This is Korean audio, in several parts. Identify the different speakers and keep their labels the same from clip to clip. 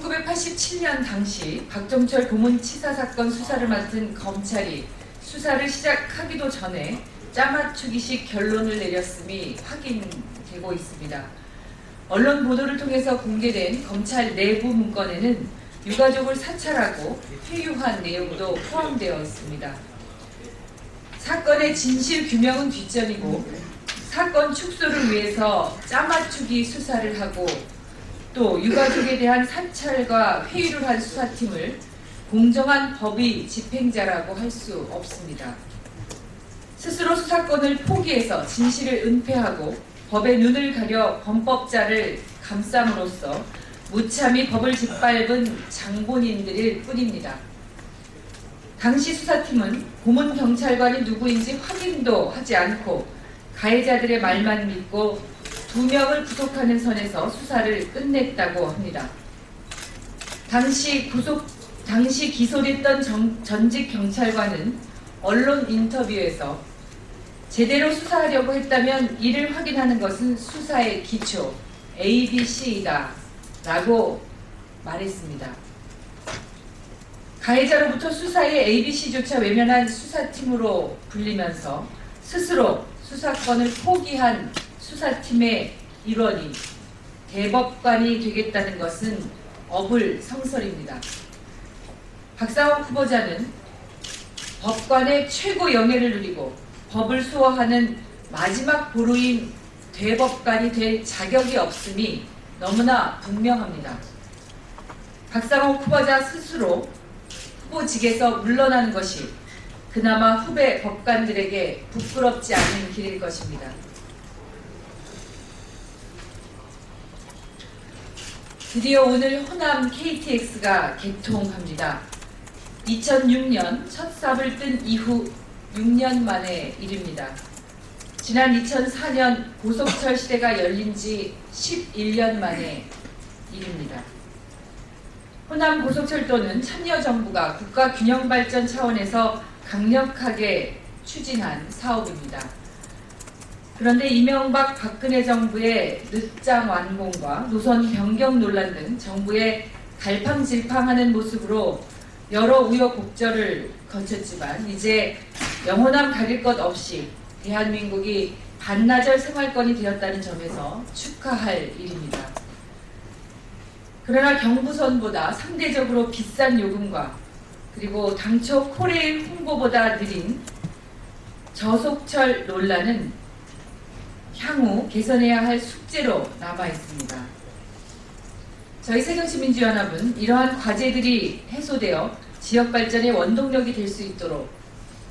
Speaker 1: 1987년 당시 박정철 고문치사 사건 수사를 맡은 검찰이 수사를 시작하기도 전에 짜맞추기식 결론을 내렸음이 확인되고 있습니다. 언론 보도를 통해서 공개된 검찰 내부 문건에는 유가족을 사찰하고 회유한 내용도 포함되어 있습니다. 사건의 진실 규명은 뒷전이고 사건 축소를 위해서 짜맞추기 수사를 하고 또 유가족에 대한 사찰과 회유를 한 수사팀을 공정한 법의 집행자라고 할 수 없습니다. 스스로 수사권을 포기해서 진실을 은폐하고 법의 눈을 가려 범법자를 감쌈으로써 무참히 법을 짓밟은 장본인들일 뿐입니다. 당시 수사팀은 고문 경찰관이 누구인지 확인도 하지 않고 가해자들의 말만 믿고 2명을 구속하는 선에서 수사를 끝냈다고 합니다. 당시 기소됐던 전직 경찰관은 언론 인터뷰에서 제대로 수사하려고 했다면 이를 확인하는 것은 수사의 기초, ABC이다 라고 말했습니다. 가해자로부터 수사의 ABC조차 외면한 수사팀으로 불리면서 스스로 수사권을 포기한 수사팀의 일원이 대법관이 되겠다는 것은 어불성설입니다. 박상옥 후보자는 법관의 최고 영예를 누리고 법을 수호하는 마지막 보루인 대법관이 될 자격이 없음이 너무나 분명합니다. 박상옥 후보자 스스로 후보직에서 물러나는 것이 그나마 후배 법관들에게 부끄럽지 않은 길일 것입니다. 드디어 오늘 호남 KTX가 개통합니다. 2006년 첫 삽을 뜬 이후 6년 만의 일입니다. 지난 2004년 고속철 시대가 열린 지 11년 만의 일입니다. 호남 고속철도는 참여정부가 국가균형발전 차원에서 강력하게 추진한 사업입니다. 그런데 이명박 박근혜 정부의 늦장 완공과 노선 변경 논란 등 정부의 갈팡질팡하는 모습으로 여러 우여곡절을 거쳤지만 이제 영원함 가릴 것 없이 대한민국이 반나절 생활권이 되었다는 점에서 축하할 일입니다. 그러나 경부선보다 상대적으로 비싼 요금과 그리고 당초 코레일 홍보보다 느린 저속철 논란은 향후 개선해야 할 숙제로 남아 있습니다. 저희 새정치민주연합은 이러한 과제들이 해소되어 지역 발전의 원동력이 될 수 있도록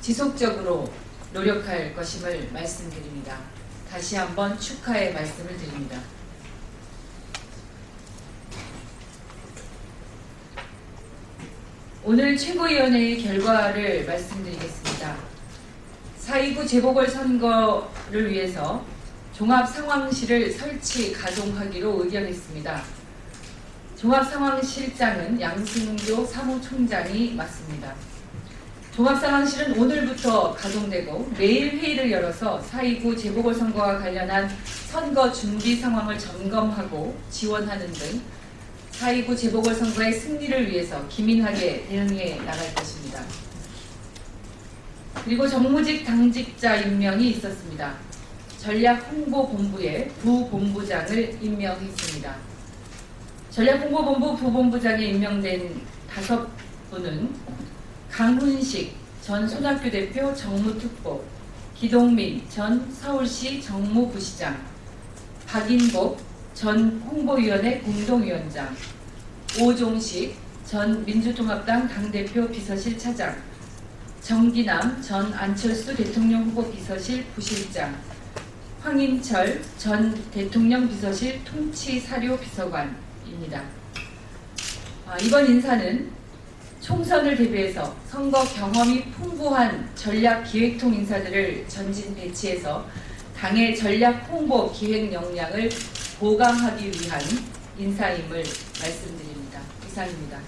Speaker 1: 지속적으로 노력할 것임을 말씀드립니다. 다시 한번 축하의 말씀을 드립니다. 오늘 최고위원회의 결과를 말씀드리겠습니다. 4.29 재보궐선거를 위해서 종합상황실을 설치 가동하기로 의견했습니다. 종합상황실장은 양승조 사무총장이 맡습니다. 종합상황실은 오늘부터 가동되고 매일 회의를 열어서 4.29 재보궐선거와 관련한 선거 준비 상황을 점검하고 지원하는 등 4.29 재보궐선거의 승리를 위해서 기민하게 대응해 나갈 것입니다. 그리고 정무직 당직자 임명이 있었습니다. 전략홍보본부에 부본부장을 임명했습니다. 전략홍보본부 부본부장에 임명된 5분은 강훈식 전 손학규 대표 정무특보, 기동민 전 서울시 정무부시장, 박인복 전 홍보위원회 공동위원장, 오종식 전 민주통합당 당대표 비서실 차장, 정기남 전 안철수 대통령 후보 비서실 부실장, 황인철 전 대통령 비서실 통치사료 비서관입니다. 이번 인사는 총선을 대비해서 선거 경험이 풍부한 전략기획통 인사들을 전진 배치해서 당의 전략 홍보 기획 역량을 보강하기 위한 인사임을 말씀드립니다. 이상입니다.